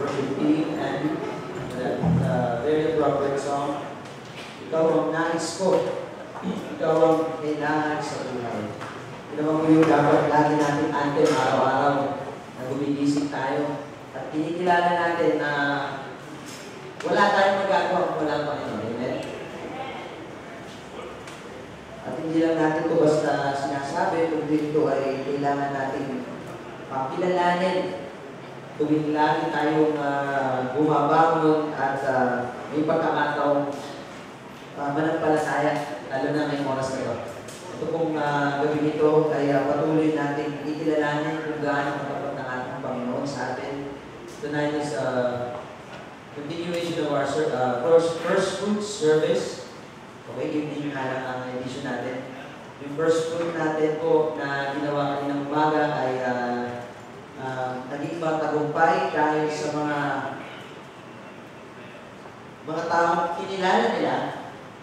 number 15, and that very appropriate song. Ikaw ang nais ko. Ikaw ang kailangan sa buhay. Ito naman po yung dapat lagi natin anthem araw-araw na gumigising tayo. At kinikilala natin na wala tayong magagawa kung wala ang Panginoon. Amen? At hindi lang natin ito basta sinasabi, kundi ito ay kailangan natin pakilalanin. Tuwing lagi tayong bumabangon at may pagkakataong manampalataya, lalo na may oras na ito. Ito pong gabi nito ay patuloy natin ikilalanin kung gaano katapat ng ating Panginoon sa atin. Tonight is continuation of our first fruit service. Okay, yun din yung halang ang edition natin. Yung first fruit natin po na ginawa kaninang umaga ay naging matagumpay dahil sa mga taong kinilala nila.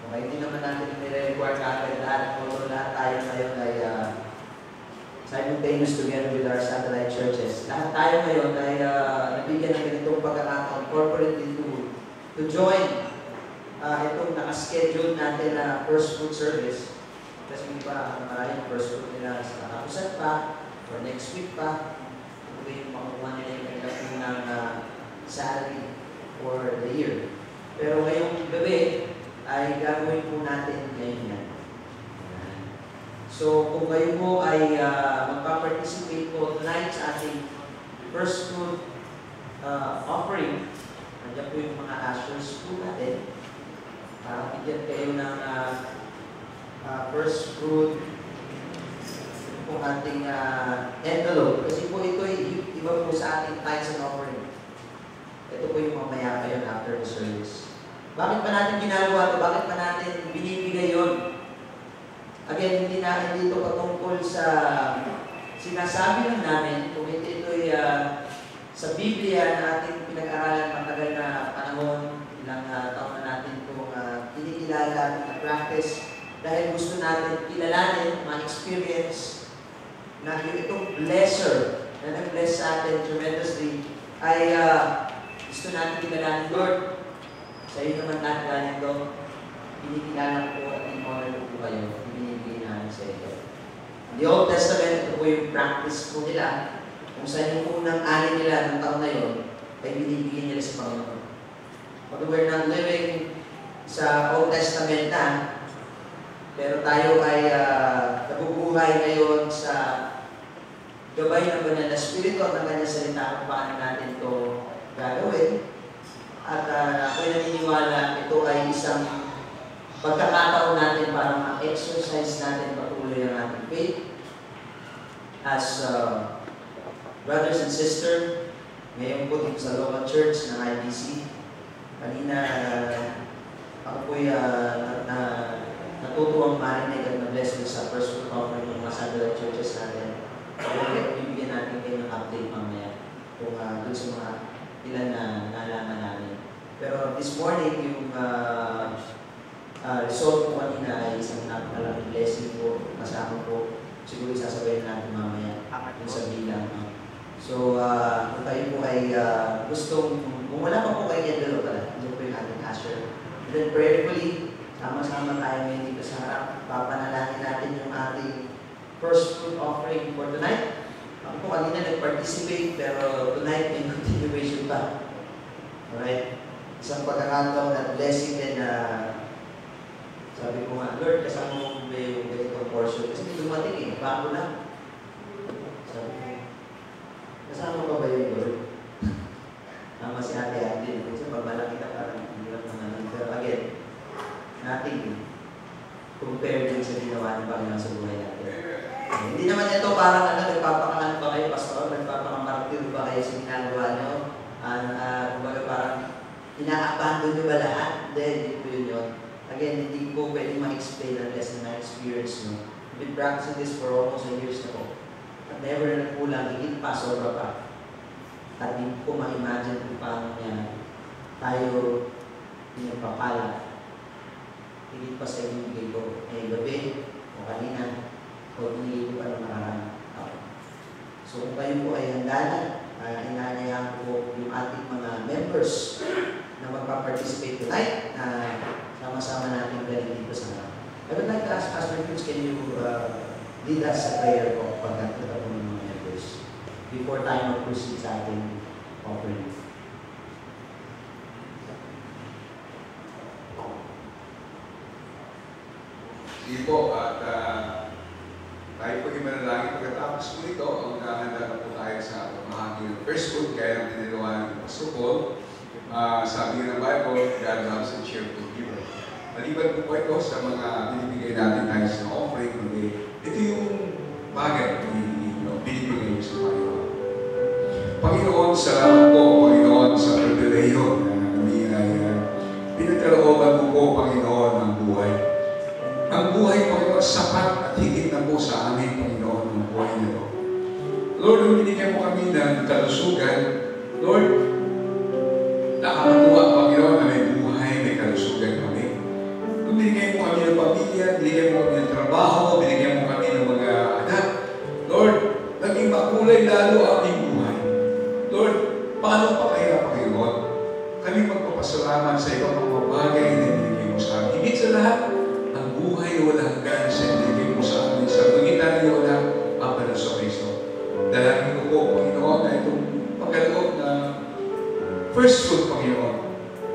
Okay, hindi naman natin nire-require kagad lahat. Although lahat tayo ngayon ay simultaneous together with our satellite churches. Lahat tayo ngayon ay nabigyan ng ganitong pagkakataon corporately to join itong nakaschedule natin na first fruit service. Kasi hindi pa maraming first fruit nila sa kapusan pa or next week pa. Ito yung makukuha nila yung kanilang salary for the year. Pero ngayong gabi ay gagawin po natin ngayon yan. So kung kayo po ay magpa-participate po tonight sa ating first fruit offering, nandiyan po yung mga ushers po natin. Bigyan kayo ng first fruit po ating envelope. Kasi po ito ay iba po sa ating tithes and offering. Ito po yung mamaya pa yun after the service. Bakit pa natin ginagawa ito? Bakit pa natin binibigay yun? Again, hindi ito patungkol sa sinasabi lang namin, kung ito ay sa Biblia na ating pinag-aralan matagal na panahon, ilang taon na natin itong kinikilala at practice dahil gusto natin kilalanin, ma-experience na itong blesser na nag-bless sa atin tremendously ay gusto natin kilalanin. Lord, sa iyo naman natin galing ito, kinikilala ko at in-honor ko kayo, binibigay namin sa iyo. In the Old Testament, ito po yung practice po nila. Kung saan yung unang ani nila ng taon na yun, ay binibigyan nila sa Panginoon. But we're not living sa Old Testament na, pero tayo ay nabubuhay ngayon sa gabay ng banal na Espiritu at ng kanyang salita kung paano natin ito gagawin. At ako'y naniniwala ito ay isang pagkakataon natin para ma-exercise natin patuloy ang ating faith as brothers and sisters. Ngayon po dito sa local church ng IBC. Kanina ako po'y natutuwang marinig at na-bless sa first fruit offering ng mga satellite churches natin. Kaya bibigyan natin kayo ng update mamaya kung doon sa mga ilan na nalaman namin. Pero this morning, yung result ko kanina ay isang napakalaking blessing po. Kasama po, siguro sasabihin natin mamaya yung sa bilang. So, kung kayo po ay gustong, kung wala pa po kayo envelope pala, hindi po yung ating usher. And then prayerfully, sama-sama tayo ngayon dito sa harap. Papanalangin natin yung ating first fruit offering for tonight. Ako po kanina nag-participate, pero tonight may continuation pa. Alright? Isang pagkakataon at blessing din na sabi ko nga, Lord, kasama mo ba yung ganitong portion? Kasi hindi dumating eh, bago lang. Sabi ko, kasama pa ba yung Lord? Tama si Ate Adin. Kasi pagmalaki ka parang hindi lang naman. Pero again, nothing compared din sa ginawa ng Panginoon sa buhay natin. Hindi naman ito parang nagpapakalan ba kayo, pastor? Nagpapakamartir ba kayo sa ginagawa nyo? Kumbaga parang ina-abandon nyo ba lahat? Hindi po yun. Again, hindi ko pwede ma-explain unless na na-experience nyo. I've been practicing this for almost a years na po. At never na kulang, higit pa, sobra pa. At hindi ko ma-imagine kung paano niya tayo pinagpapala. Higit pa sa ibigay ko. Ngayong gabi, o kanina, o binigay ko pa ng maraming tao. So kung kayo po ay handa na, inanayahan ko yung ating mga members na magpa-participate tonight na sama-sama natin galing dito sa harap. I would like to ask Pastor Cruz, can you lead us sa prayer po pagkakita po ng mga members before tayo mag-proceed sa ating offering? Sige po, at tayo po yung manalangin pagkatapos po ito, ang handa na po tayo sa pamahagi ng first fruit, kaya ang tinirawan ng Pastor Paul. Sabi ng Bible, God loves a cheerful giver. Maliban po ito sa mga binibigay natin tayo sa offering, kundi ito yung bagay na binibigay niyo sa Panginoon. Panginoon, salamat po, Panginoon, sa pribileyo na kami ay pinagkalooban mo po, Panginoon, ang buhay. Ang buhay, Panginoon, sapat at higit na po sa amin, Panginoon, ang buhay nito. Lord, nung binigyan mo kami ng kalusugan, Lord, nakakatuwa, Panginoon, na may buhay, may kalusugan kami. Nung binigyan mo kami ng pamilya, binigyan mo kami ng trabaho, binigyan mo kami ng mga anak, Lord, naging makulay lalo ang aming buhay. Lord, paano pa kaya, Panginoon? Kami magpapasalamat sa ibang mga bagay na binigyan mo sa amin. Higit sa lahat, ang buhay na walang hanggan sa binigyan mo sa amin. Sa magitan na walang Panginoon sa Kristo. Dalangin ko po, Panginoon, na itong pagkaloob na first fruit, Panginoon.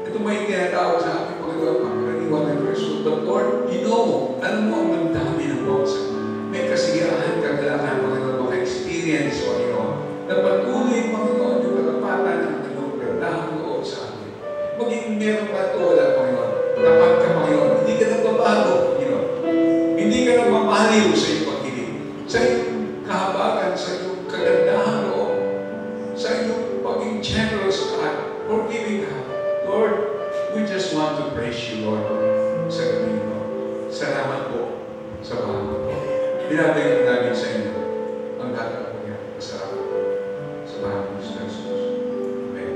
Ito may tinatawag sa amin, Panginoon, pangkaraniwan ng first fruit. But Lord, you know, alam mo ang dami ng bawsa. May kasiyahan, kagalakan, Panginoon, maka-experience, Panginoon, na patuloy, Panginoon, yung katapatan ng Panginoon, gandahang loob sa amin. Maging meron pa ito, wala, Panginoon. Dapat ka, Panginoon. Hindi ka nagbabago, Panginoon. Hindi ka nagmamahaliw sa iyong pag-ibig. Sa iyong kahabagan, sa iyong kagandahang loob, sa iyong paging generous God, forgiving God. Lord, we just want to praise you, Lord, sa gabi nito. Salamat po sa mga po. Binabay ko namin sa inyo ang lahat po niya. Masalamat po sa mga po sa Jesus. Amen.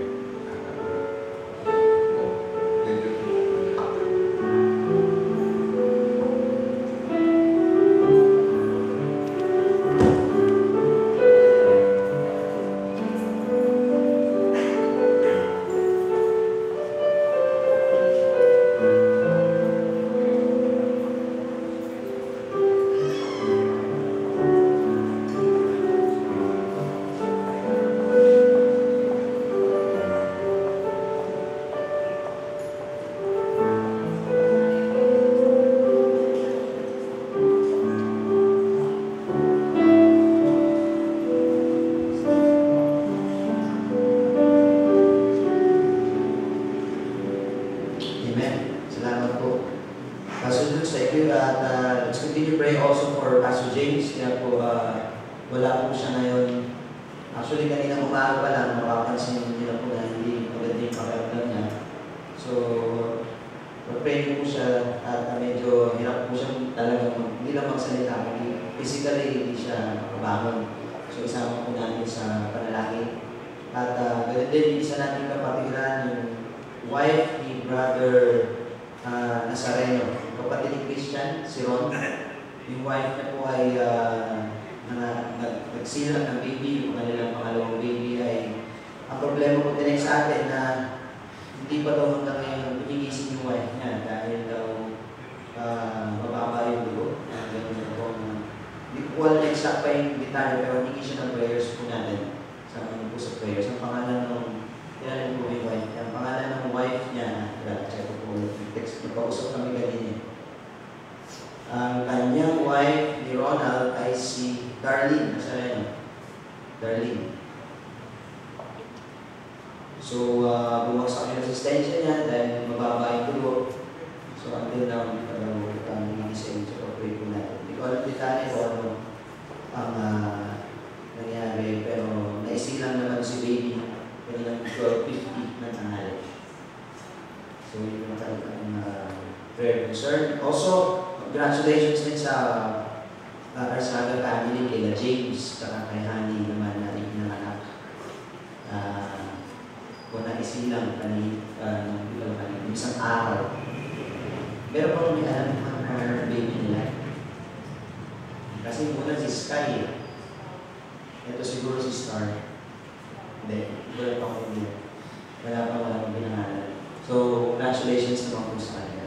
Wala pang pinangalan. So, congratulations naman po sa kanila.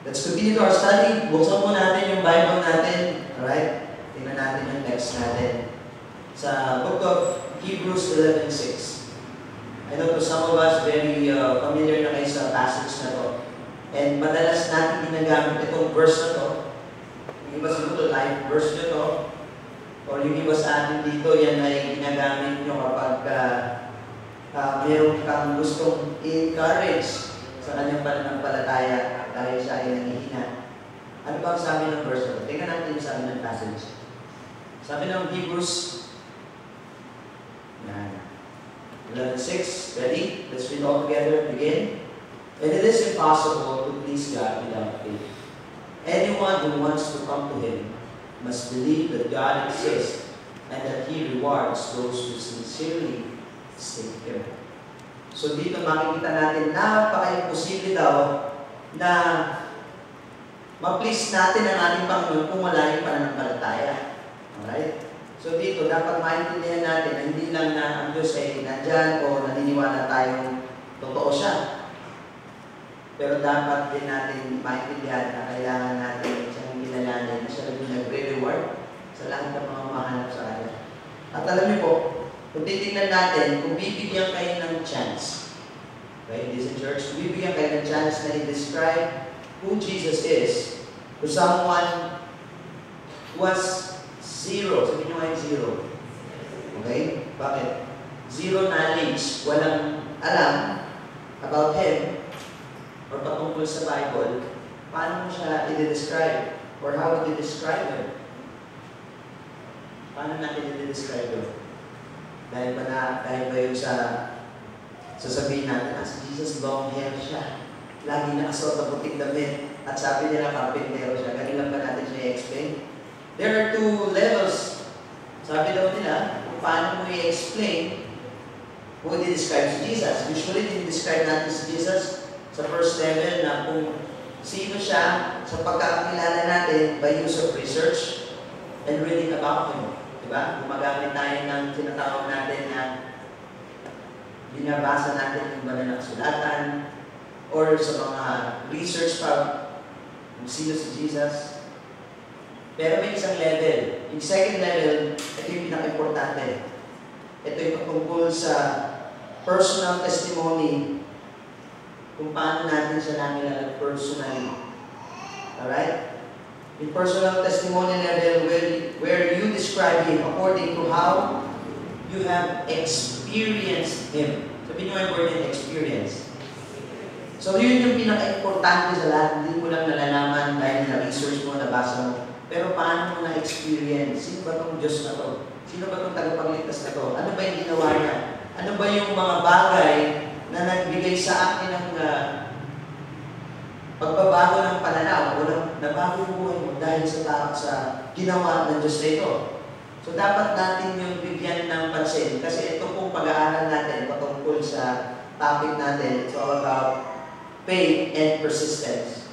Let's continue our study. Buksan po natin yung Bible natin. Alright? Tingnan natin yung text natin. Sa book of Hebrews 11:6. I know to some of us very familiar na kayo sa passage na to. And madalas natin ginagamit itong verse na to. Yung iba siguro live verse nyo to. Or yung iba sa atin dito, yan ay ginagamit nyo kapag meron kang gustong encourage sa kanyang pananampalataya dahil siya ay nangihina. Ano ba ang sabi ng verse na to? Tingnan natin yung sabi ng passage. Sabi ng Hebrews 11:6. Ready? Let's read all together. Begin. And it is impossible to please God without faith. Anyone who wants to come to Him must believe that God exists and that He rewards those who sincerely seek Him. So dito makikita natin napaka-imposible daw na ma-please natin ang ating Panginoon kung wala yung pananampalataya. Alright? So dito, dapat maintindihan natin na hindi lang na ang Diyos ay nandyan o naniniwala tayong totoo siya. Pero dapat din natin maintindihan na kailangan natin siyang kilalanin na siya rin nagre-reward sa lahat ng mga mahanap sa Kanya. At alam niyo po, kung titignan natin, kung bibigyan kayo ng chance, okay, this is church, kung bibigyan kayo ng chance na i-describe who Jesus is to someone who was zero. Sabihin nyo ngayon zero. Okay? Bakit? Zero knowledge. Walang alam about Him or patungkol sa Bible. Paano mo siya i-describe? Or how would you describe Him? Paano natin i-describe Him? Dahil ba yung sasabihin natin, si Jesus long hair siya. Lagi nakasuot ang puting damit. At sabi nila, carpentero siya. Ganun lang ba natin siya i-explain? There are two levels. Sabi daw nila, kung paano mo i-explain kung i-describe si Jesus. Usually, i-describe natin si Jesus sa first level na kung sino siya sa pagkakilala natin by use of research and reading about Him. Diba? Gumagamit tayo ng tinatawag natin na binabasa natin yung banal na kasulatan or sa mga research pa kung sino si Jesus. Pero may isang level. Yung second level, ito yung pinaka-importante. Ito yung patungkol sa personal testimony kung paano natin siya nakilala personally. Alright? Yung personal testimony level where you describe Him according to how you have experienced Him. Sabihin nyo yung word in experience. So yun yung pinaka-importante sa lahat. Hindi mo lang nalalaman dahil na-research mo, nabasa mo. Pero paano mo na-experience? Sino ba itong Diyos na to? Sino ba itong tagapagligtas na to? Ano ba yung ginawa niya? Ano ba yung mga bagay na nagbigay sa akin ng pagbabago ng pananaw o nabago yung buhay mo dahil sa ginawa ng Diyos na ito? So dapat natin yung bigyan ng pansin kasi ito pong pag-aaral natin patungkol sa topic natin. It's all about faith and persistence.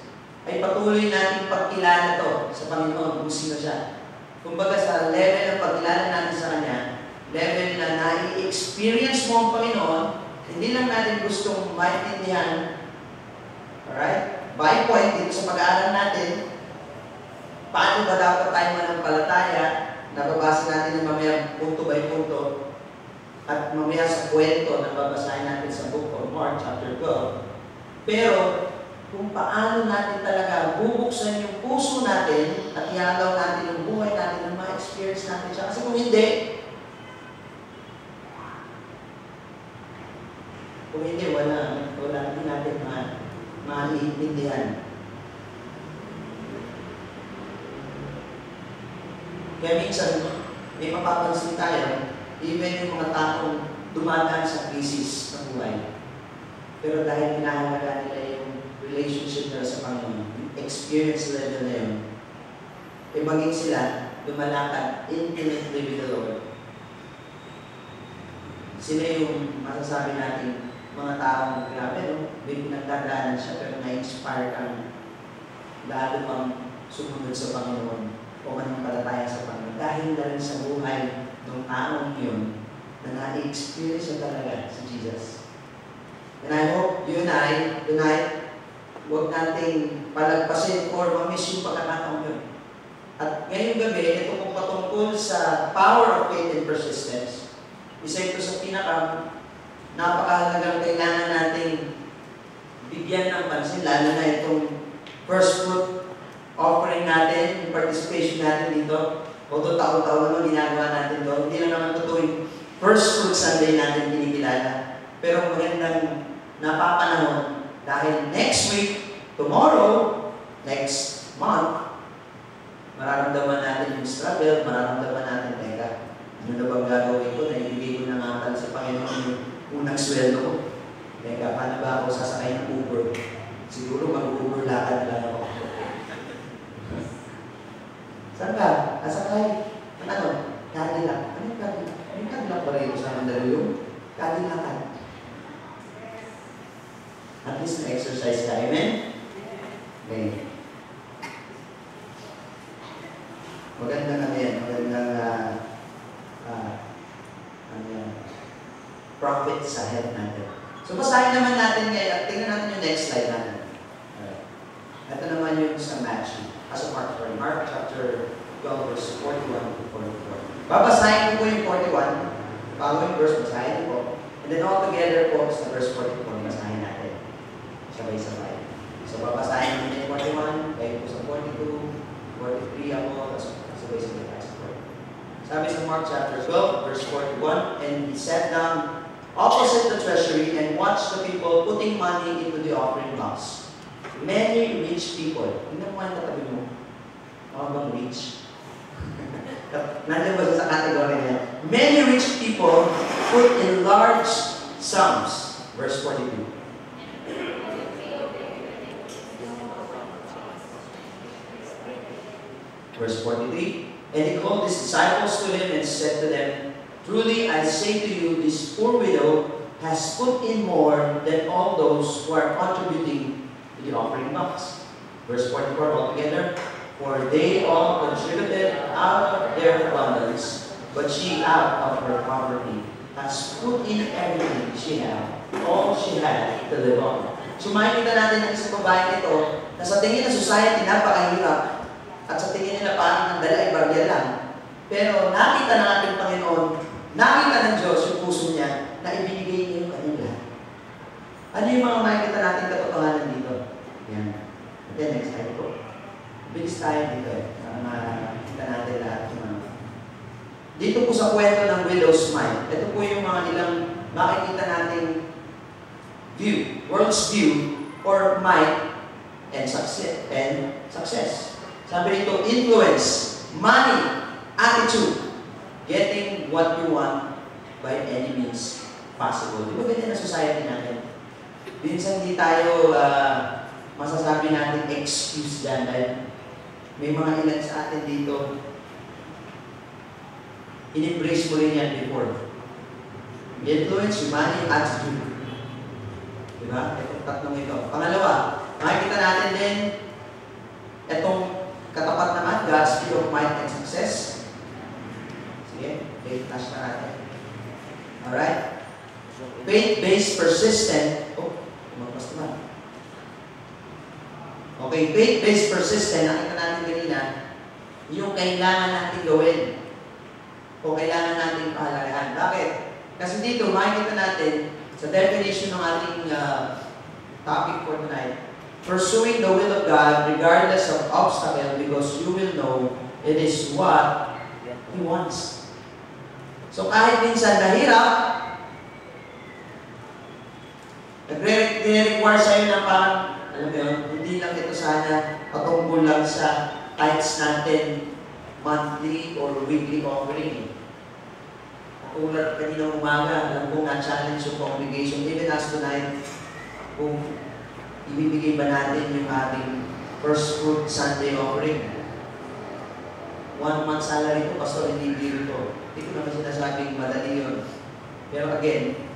Ay patuloy natin pagkilala to sa Panginoon kung sino siya. Kumbaga sa level ng pagkilala natin sa Kanya, level na nai-experience mo ang Panginoon, hindi lang natin gustong maintindihan, alright? By point, dito sa pag-aaral natin, paano ba dapat tayo manampalataya, nababasa natin yung mamaya punto by punto, at mamaya sa kwento na babasahin natin sa book of Mark, chapter 12. Pero, kung paano natin talaga bubuksan yung puso natin at iagaw natin yung buhay natin na ma-experience natin siya. Kasi kung hindi, wala hindi natin maiintindihan. Kaya minsan, may mapapansin tayo, even yung mga taong dumadaan sa krisis ng buhay. Pero dahil pinahalaga nila yung relationship nila sa Panginoon, yung experience level na yun, maging sila lumalakad intimately with the Lord. Sila yung masasabi natin, mga taong grabe, no? May pinagdadaanan siya pero na-inspire kang lalo pang sumunod sa Panginoon o manampalataya sa Panginoon. Dahil na rin sa buhay ng taong yun, na na-experience na talaga si Jesus. And I hope you and I, tonight, huwag nating palagpasin or mamiss yung pagkakataon yun. At ngayong gabi, ito pong patungkol sa power of faith and persistence. Isa ito sa napakahalagang kailangan nating bigyan ng pansin, lalo na itong first fruit offering natin, yung participation natin dito. Although taon-taon naman ginagawa natin doon, hindi lang naman totoo yung first fruit Sunday natin kinikilala. Pero magandang napapanahon dahil next week, tomorrow, next month, mararamdaman natin yung struggle, mararamdaman natin, teka, ano na bang gagawin ko? Naibigay ko na nga sa Panginoon yung unang sweldo ko. Teka, paano ba ako sasakay ng Uber? Siguro mag-Uber lakad lang ako. Saan ka? Asakay? Ano? Cadillac. Ano yung Cadillac? Ano yung Cadillac ba rin sa Mandaluyong? Cadillac. At least na-exercise ka. Amen? Okay. Magandang ano yan. Magandang profit sa health natin. So, basahin naman natin ngayon. Tingnan natin yung next slide natin. Alright. Ito naman yung sa Matthew. Mark chapter 12, verse 41 to 44. Babasahin ko po yung 41. Following verse, basahin ko. And then all together po sa verse 44, basahin natin. Sabay-sabay. So, babasahin natin yung 41, kayo po sa 42, 43 ako, sabay-sabay tayo sa 40. Sabi sa Mark chapter 12, verse 41, and he sat down opposite the treasury and watched the people putting money into the offering box. Many rich people. Tingnan mo ang katabi mo. Mga bang rich? Nandiyan ba sa category niya? Many rich people put in large sums. Verse 42. Verse 43. And he called his disciples to him and said to them, truly I say to you, this poor widow has put in more than all those who are contributing to the offering box. Verse 44 altogether. For they all contributed out of their abundance, but she out of her poverty has put in everything she had, all she had to live on. So makikita natin ang isang babae ito na sa tingin ng society napakahirap at sa tingin nila parang ang dala ay barya lang. Pero nakita ng ating Panginoon, nakita ng Diyos yung puso niya na ibinigay niya yung kanila. Ano yung mga makikita natin katotohanan dito? Yan. Okay, next slide po. Bilis tayo dito para makita natin lahat yung mga. Dito po sa kwento ng widow's mite, ito po yung mga ilang makikita nating view, world's view, or might and success. Sabi nito, influence, money, attitude, getting what you want by any means possible. Di ba ganyan na society natin? Minsan hindi tayo masasabi natin excuse dyan dahil may mga ilan sa atin dito in-embrace mo rin yan before. Influence, money, attitude. Diba? Itong tatlong ito. Pangalawa, makikita natin din itong katapat naman, God's view of might and success. Sige, flash na natin. Alright? Faith-based, persistent. Magpas naman. Okay, faith-based, persistent. Nakita natin kanina, yung kailangan natin gawin o kailangan natin pahalagahan. Bakit? Kasi dito, makikita natin sa definition ng ating topic for tonight, pursuing the will of God regardless of obstacle because you will know it is what He wants. So kahit minsan nahirap, nagre-require sa'yo na parang, alam mo yun, hindi lang ito sana patungkol lang sa tithes natin monthly or weekly offering. Tulad kanina umaga, alam ko na-challenge yung congregation, even as tonight, kung ibibigay ba natin yung ating first fruit Sunday offering. 1 month salary ko, pastor, hindi dito. Hindi ko naman sinasabing madali yun. Pero again,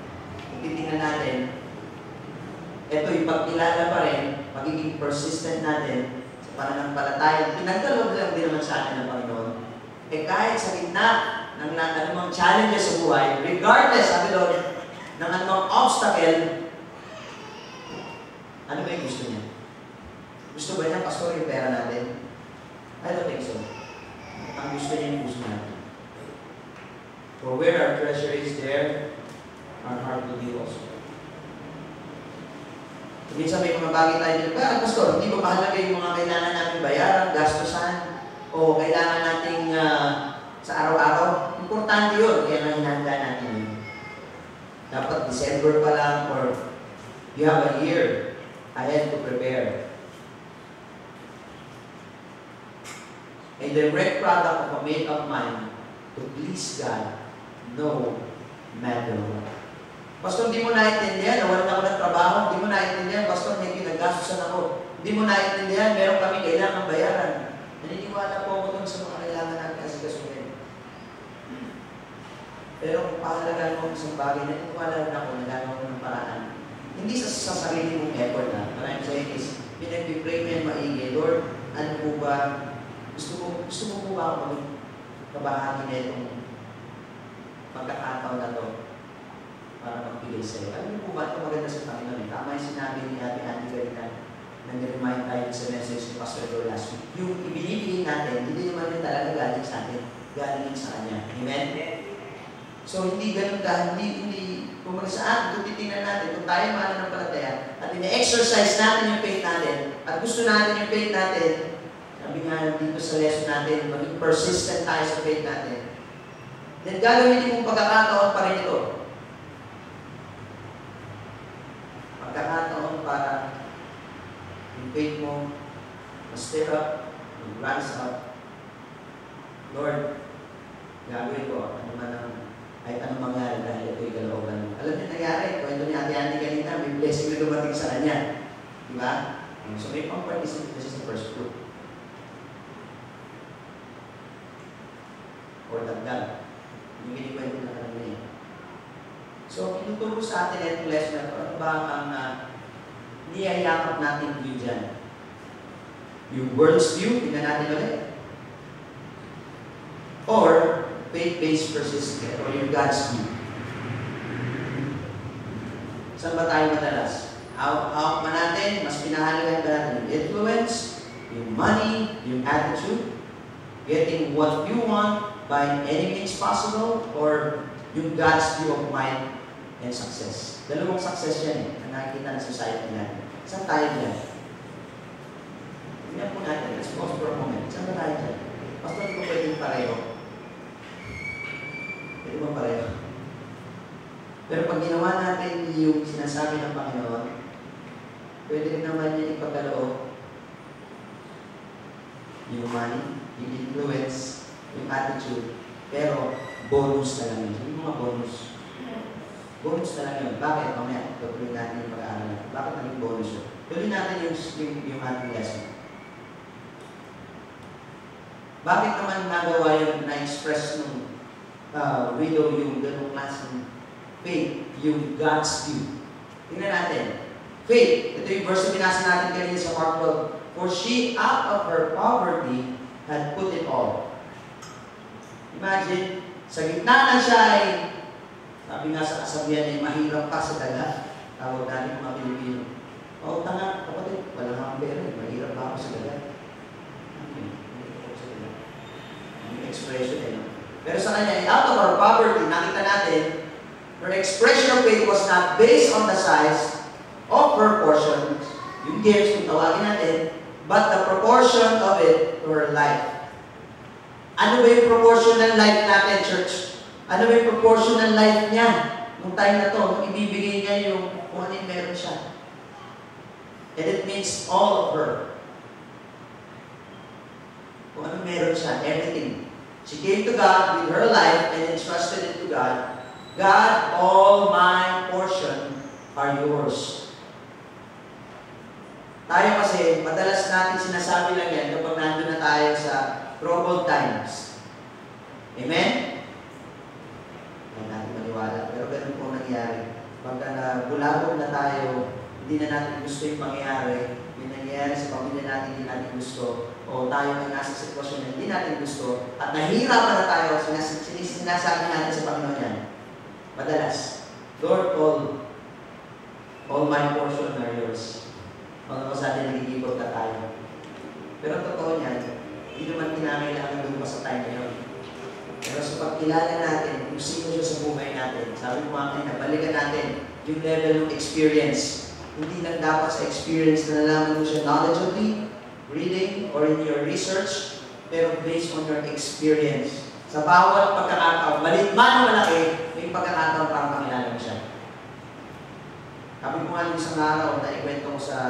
kung titingnan natin, ito yung pagkilala pa rin, magiging persistent natin sa pananampalataya. Pinagkaloob lang din naman sa atin ng Panginoon. Kahit sa gitna ng ng anumang challenges sa buhay, regardless, sabi doon, ng anumang obstacle, ano ba yung gusto niya? Gusto ba niya, pastor, yung pera natin? I don't think so. Ang gusto niya yung gusto natin. For where our treasure is there, our heart will be also. Minsan may mga bagay tayo dito, pastor, hindi ba mahalaga yung mga kailangan natin bayaran, gastusan, o kailangan nating sa araw-araw? Importante yun, kaya nahinanda natin yun. Dapat December pa lang, or you have a year ahead to prepare. A direct product of a made-up mind to please God, no matter what. Pastor, hindi mo naintindihan, nawalan ako ng trabaho, hindi mo naintindihan, pastor, may pinaggastusan ako. Hindi mo naintindihan, meron kami kailangan bayaran. Naniniwala po ako dun sa mga kailangan natin kasi kasuhin. Pero kung pahalagaan mo isang bagay, naniniwala rin ako, nagagawa mo ng paraan. Hindi sa sarili mong effort na. Maraming saying is, pinag-pray mo yan maigi. Lord, ano po ba? Gusto mo po ba ako kabahagi na itong pagkakataon na to para magbigay sa'yo? Alam niyo po ba ito maganda sa Panginoon? Tama yung sinabi ni Ate Andy kanina, nag-remind tayo sa message ni Pastor Dor last week. Yung ibinibigay natin, hindi naman rin talaga galing sa atin, galing sa Kanya. Amen? So, hindi ganun ka, hindi, kung sa atin, kung titingnan natin, kung tayo mananampalataya, at ina-exercise natin yung faith natin, at gusto natin yung faith natin, sabi nga dito sa lesson natin, maging persistent tayo sa faith natin, then gagawin mong pagkakataon pa rin ito. Pagkakataon para yung faith mo, ma-stir up, mag-rise up. Lord, gagawin ko, ano mangyari dahil ito'y kalooban mo. Alam niyo nangyari, kwento ni Ate Andy kanina, may blessing na dumating sa kanya. Diba? So may pang-participate, this is the first group. Or dagdag. Yung kinikwento na naman niya. So, tinuturo sa atin itong lesson na ito. Ano ba ang niyayakap natin view dyan? Yung world's view, tingnan natin ulit. Or, faith-based persistence, or yung God's view. Saan ba tayo madalas? Hawak ba natin? Mas pinahalagan ba natin yung influence, yung money, yung attitude, getting what you want by any means possible, or yung God's view of mind and success. Dalawang success yan ang nakikita ng society natin. Saan tayo dyan? Tingnan po natin. Let's pause for a moment. Saan ba tayo dyan? Pastor, hindi ko pwedeng pareho. Pwede ba pareho? Pero pag ginawa natin yung sinasabi ng Panginoon, pwede rin naman niya ipagkaloob yung money, yung influence, yung attitude, pero bonus na lang yun. Yung mga bonus. Bonus na lang yun. Bakit? Mamaya, tutuloy natin yung pag-aaral natin. Bakit naging bonus yun? Tuloy natin yung ating lesson. Bakit naman nagawa yung na-express ng widow yung ganong klaseng faith, yung God's view? Tingnan natin. Faith. Ito yung verse na binasa natin kanina sa Mark 12. For she out of her poverty had put it all. Imagine, sa gitna na siya ay, sabi nga sa kasabihan ay mahirap pa sa daga. Tawag natin mga Pilipino. O, tanga, kapatid, wala nga akong pera. Mahirap pa ako sa daga. Yung expression eh. Pero sa kanya, out of her poverty, nakita natin, her expression of faith was not based on the size of her portions, yung gifts, kung tawagin natin, but the proportion of it to her life. Ano ba yung proportion ng life natin, church? Ano ba yung proportion ng life niya? Nung time na to, nung ibibigay niya yung kung ano yung meron siya. And it means all of her. Kung ano meron siya, everything. She came to God with her life and entrusted it to God. God, all my portion are yours. Tayo kasi, madalas natin sinasabi lang yan kapag nandun na tayo sa troubled times. Amen? Hindi natin maniwala. Pero ganun po nangyari. Pagka bulabog na tayo, hindi na natin gusto yung mangyayari, may nangyayari sa pamilya natin hindi natin gusto, o tayo ay nasa sitwasyon na hindi natin gusto, at nahihirapan na tayo, sinasabi natin sa Panginoon yan. Madalas, Lord, all my portion are yours. Mga kasali, nagigibot na tayo. Pero totoo niyan, hindi naman kinakailangan doon pa sa time na yun. Pero sa pagkilala natin, kung sino siya sa buhay natin, sabi ko mga kanina, balikan natin yung level ng experience. Hindi lang dapat sa experience na nalaman mo siya knowledgeably, reading, or in your research, pero based on your experience. Sa bawat pagkakataon, maliit man o malaki, may pagkakataon para makilala mo siya. Sabi ko nga yung isang araw na ikwento ko sa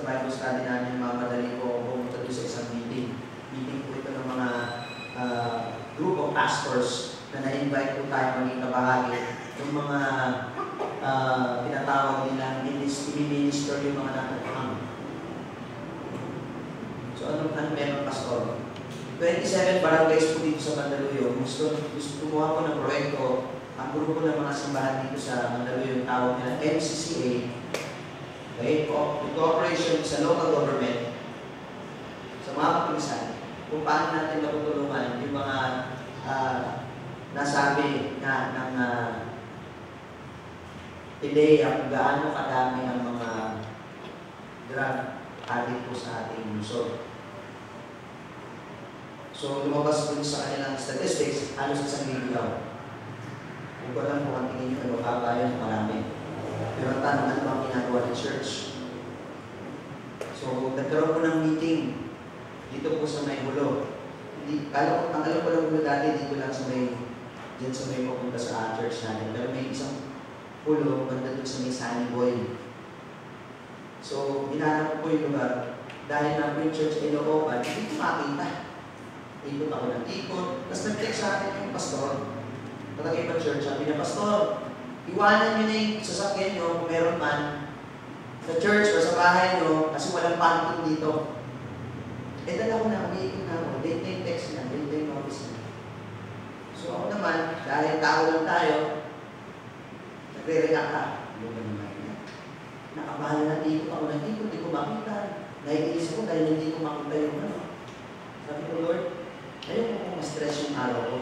Bible study namin, mamadali ko pumunta doon sa isang meeting. Meeting po ito ng mga group of pastors na na-invite po tayo maging kabahagi. Yung mga tinatawag nila minister yung mga natutuhang. So ano meron pastor? 27 barangays po dito sa Mandaluyong. Gusto kumuha ko ng proyekto. Ang grupo ng mga simbahan dito sa Mandaluyong, tawag nila MCCA. Okay, cooperation sa local government, sa mga kapisan, kung paano natin matutulungan yung mga nasabi na ng ideya kung gaano kadami ang mga drug addict po sa ating lungsod. So, lumabas po sa kanilang statistics, halos isang miliyaw. Kung ko lang po ang tingin nyo, mababa yun, marami. Pero ang tanong, ano bang ginagawa ng church? So, nagkaroon ko ng meeting dito po sa may Hulo. Ang alam ko lang Hulo dati, dito lang sa may, dyan sa may papunta sa church natin. Pero may isang Hulo, banda doon sa may Sunny Boy. So, hinanap ko po yung lugar. Dahil na po yung church ay looban, hindi ko makita. Ikot ako ng ikot. Tapos nag-text sa akin yung pastor. Patagay pa church, sabi na, Pastor, iwanan nyo na yung sasakyan nyo kung meron man sa church o sa bahay nyo kasi walang parking dito. Eh, dala ko na, umiikot na ako. Date na yung text na, date na yung office na. So ako naman, dahil tao lang tayo, nagre-react ka. Ano ba naman yan? Nakabahala na dito ako na dito, hindi ko makita. Naiinis ako dahil hindi ko makita yung ano. Sabi ko, Lord, ayaw ko kung ma-stress yung araw ko.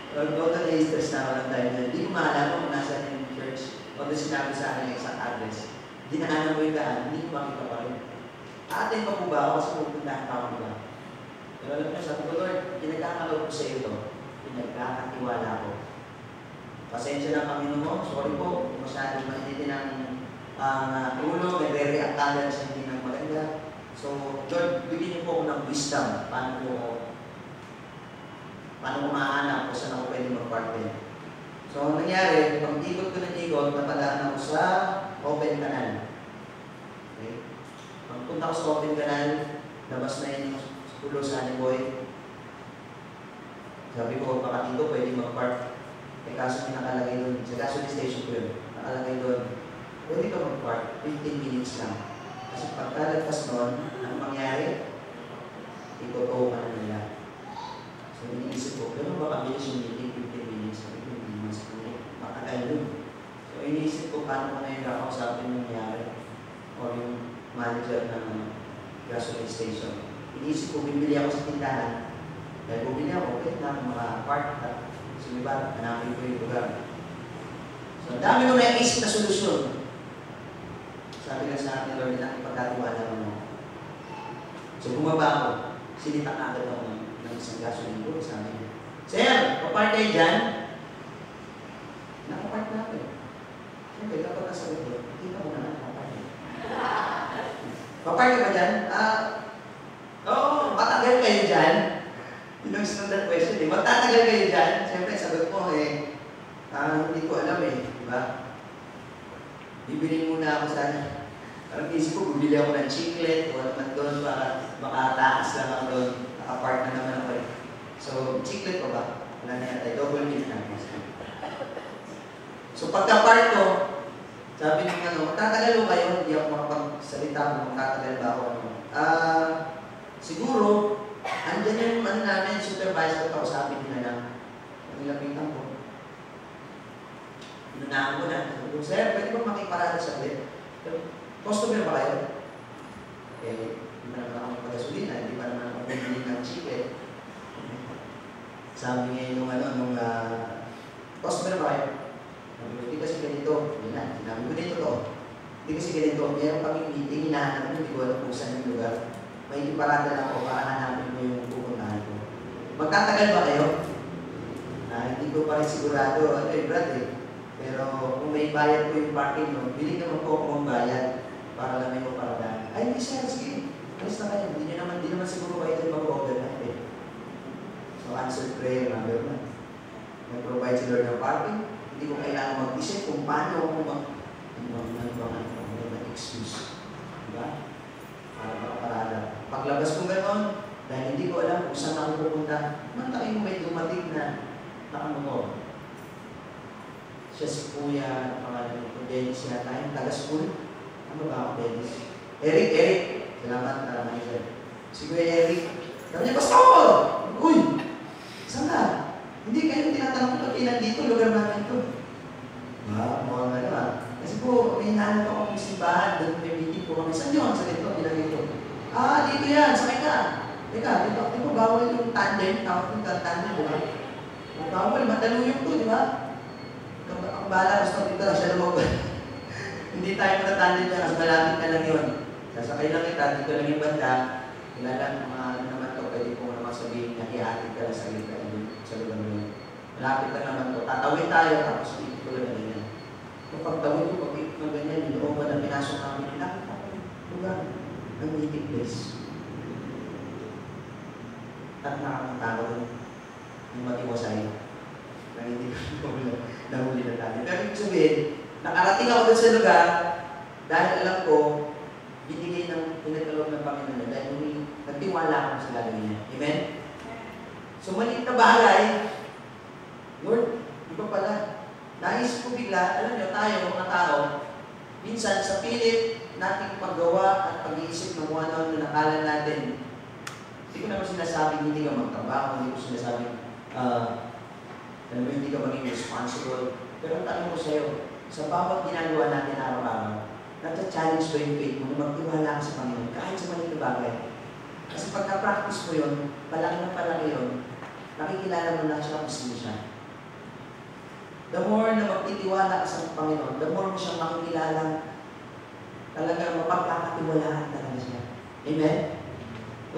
Total na-stress na ako ng time na hindi ko maalaman kung nasa yung church. Pag sinabi sa akin yung isang address, dinaanan mo yung daan, hindi ko makita pa rin. Atin pa po ba ako kasi pupuntahan pa ako ba? Pero alam niyo, sabi ko, Lord, pinagkakalob ko sa iyo ito. Pinagkakatiwala ko. Pasensya na Panginoon, sorry po, kung masyadong mainitin ang ulo, may re-react agad sa hindi ng maganda. So, Lord, bigyan niyo po ako ng wisdom. Paano ko mahanap kung saan ako pwede mag-partner. So, ang nangyari, pag ikot ko ng ikot, napadaan ako sa open canal. Okay? Pagpunta ko sa open canal, labas na yun yung Hulo Sunny Boy. Sabi ko, baka dito pwede mag-park. Eh, kaso yung nakalagay doon, sa gasoline station ko yun, nakalagay doon, pwede ka mag-park, 15 minutes lang. Kasi pagkalagpas noon, ang mangyari, itutuo ka na nila. So, iniisip ko, gano'n ba kabilis yung meeting 15 minutes? Sabi ko, hindi mas kami, matagal yun. So, iniisip ko, paano ko na yung kakausapin yung nangyari o yung manager ng gasoline station. Iniisip ko, bibili ako sa tindahan. Dahil bumili ako, pwede na ako maka-park at sumibat, hanapin ko yung lugar. So, ang dami ko na-isip na solusyon. Sabi nga sa akin, Lord, na ipagkatiwala mo. So, bumaba ako. Sinitak agad ako ng isang gasoline ko. Sabi niya, Sir, papark kayo dyan? Nakapark na ako eh. Siyempre, kapag nasa ito, hindi ka muna nakapark. Papark ka ba dyan? Oo, matagal kayo dyan. Yun ang standard question eh. Magtatagal kayo dyan? Siyempre, sagot ko hindi ko alam eh. Diba? Bibili muna ako sana. Parang isip ko, bumili ako ng chiclet o naman doon para makataas lang ako doon. Nakapark na naman ako eh. So, chiclet ko ba? Wala na yata. Double meal na. So, pagka-park ko, sabi niyo magtatagal ko kayo, hindi ako makapagsalita kung magtatagal ba ako. Siguro, andyan yung namin, supervisor pa, sabi nila lang. Nilapitan ko. Inunahan ko na. Sabi ko, Sir, pwede ba makiparada sa ulit? Customer ba kayo? Eh, hindi pa naman ako magpagasolina, hindi pa naman ako bumili ng chicken. Sabi ngayon nung customer ba kayo? Hindi kasi ganito, yun na, sinabi ko dito to. Hindi kasi ganito, meron kaming meeting, hinahanap mo, hindi ko alam kung saan yung lugar. May iparada lang ako, baka hanapin mo yung pupuntahan ko. Magtatagal ba kayo? Hindi ko pa rin sigurado, Brad eh. Pero kung may bayad ko yung parking mo, bili naman po akong bayad para lang may maparada. Ay, hindi siya, sige, alis na kayo. Hindi naman siguro kayo ito mag-overnight eh. So, answered prayer, number 1. Nag-provide si Lord ng parking. Hindi ko kailangan mag-isip kung paano ako mag-excuse. Diba? Para makaparada. Paglabas ko gano'n, dahil hindi ko alam kung saan ako pupunta, mantakin mo may dumating na nakamotor. Siya si Kuya, pangalan ko, Dennis yata, yung taga-school. Ano ba ako, Dennis? Eric. Salamat, Michael. Si Kuya Eric. Sabi niya, Pastor! Uy! Saan ka? Hindi kayo tinatanong ko ilan dito, lugar namin ito. Mukhang ano ah. Kasi po, may hinahanap akong simbahan, doon may meeting po kami. Saan yun? Sa dito, ilan dito? Dito yan, sakay ka. Teka, dito bawal yung tandem, tawag yung tandem, di ba? Bawal, mataluyong to, di ba? Ang bahala, basta dito lang siya lumabas. Hindi tayo matatandem niya, kasi malapit na lang yun. Sasakay lang kita, dito lang yung banda. Ilalang ano naman to, pwede ko naman sabihin na ihatid ka lang sa lugar yun. Malapit lang naman to. Tatawid tayo, tapos dito ko lang na ganyan. Kung pagtawid ko, pag-ikot na ganyan, yung loob na pinasok namin, lapit ako yung lugar ng meeting place. At nakakatawa yung matiwasay na hindi ko nahuli na natin. Pero ibig sabihin, nakarating ako dun sa lugar dahil alam ko, binigay ng pinagkaloob ng Panginoon dahil nagtiwala ako sa gagawin niya. Amen? So maliit na bagay, Lord, iba pala. Naisip ko bigla, alam niyo, tayo, mga tao, minsan sa pilit nating paggawa at pag-iisip ng kung ano na nakala natin. Hindi ko naman sinasabing hindi ka magtrabaho, hindi ko sinasabing hindi ka maging responsible. Pero ang tanong ko sa iyo, sa bawat ginagawa natin araw-araw, nata-challenge ba yung faith mo na magtiwala ka sa Panginoon kahit sa maliit na bagay? Kasi pag na-practice mo yun, palaki na palaki yun, nakikilala mo na siya kung sino siya. The more na magtitiwala ka sa Panginoon, the more mo siyang makikilala, talaga mapagkakatiwalaan talaga siya. Amen?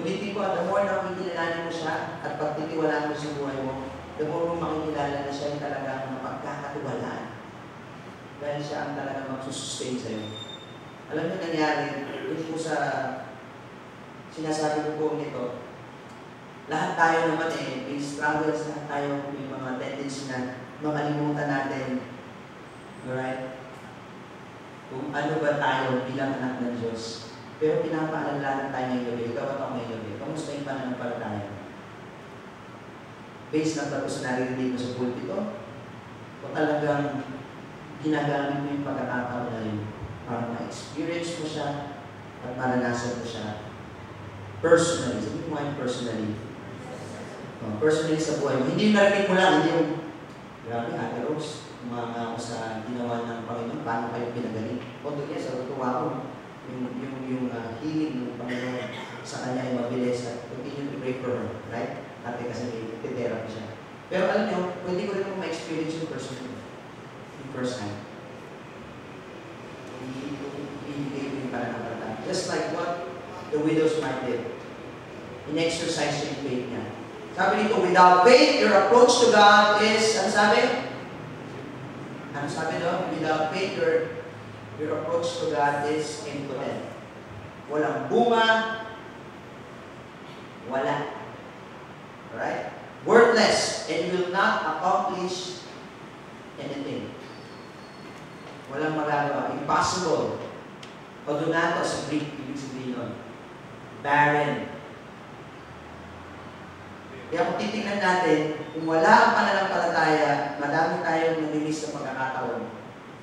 Ulitin ko, the more na makikilala mo siya at pagtitiwalaan mo sa buhay mo, the more mo makikilala na siya yung talaga mapagkakatiwalaan. Dahil siya ang talaga magsusustain sa iyo. Alam niyo nangyari, yun po sa sinasabi ko po nito, lahat tayo naman may struggles, lahat tayo may mga tendency na makalimutan natin, alright? Kung ano ba tayo bilang anak ng Diyos. Pero pinapaalala tayo ngayong gabi, ikaw at ako ngayong gabi, kamusta yung pananampalataya? Based lang ba sa naririnig mo sa pulpito? O talagang ginagamit mo yung pagkakataon na yun para ma-experience mo siya at maranasan mo siya personally. Sabi mo ngayon personally. Personally sa buhay mo. Hindi yung narinig mo lang, hindi yung grabe, Ate Rose, umanga ako sa ginawa ng Panginoon, paano kayo pinagaling? O doon niya, sa tutuwa ko, yung healing ng Panginoon sa kanya ay mabilis at continue to pray for her, right? Ate kasi may therapy siya. Pero alam niyo, pwede ko rin mo ma-experience yung personally. Yung first time. Ibigay ko yung pananampalataya. Just like what the widow's mite did. In-exercise yung faith niya. Sabi nito, without faith, your approach to God is, ano sabi? Ano sabi doon? Without faith, your approach to God is impotent. Walang bunga, wala. Alright? Worthless, and will not accomplish anything. Walang magagawa. Impossible. Padunato sa Greek, ibig sabihin nun. Barren. Kaya kung titignan natin, kung wala ang pananampalataya, madami tayong namimiss sa pagkakataon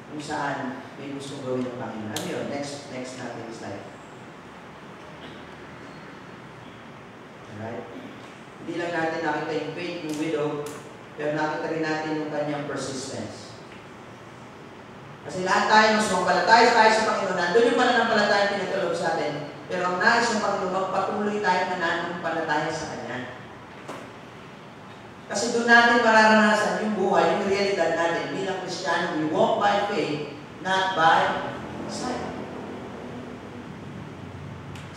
kung saan may gustong gawin ng Panginoon. Ano yun? Next natin slide. Alright? Hindi lang natin nakita yung faith ng widow, pero nakita rin natin yung kanyang persistence. Kasi lahat tayo, nung sumampalataya tayo sa Panginoon, nandun yung pananampalataya pinagkaloob sa atin. Pero ang nais ng Panginoon, magpatuloy tayo na nananampalataya sa Kanya. Kasi doon natin mararanasan yung buhay, yung realidad natin bilang Kristiyano. We walk by faith, not by sight.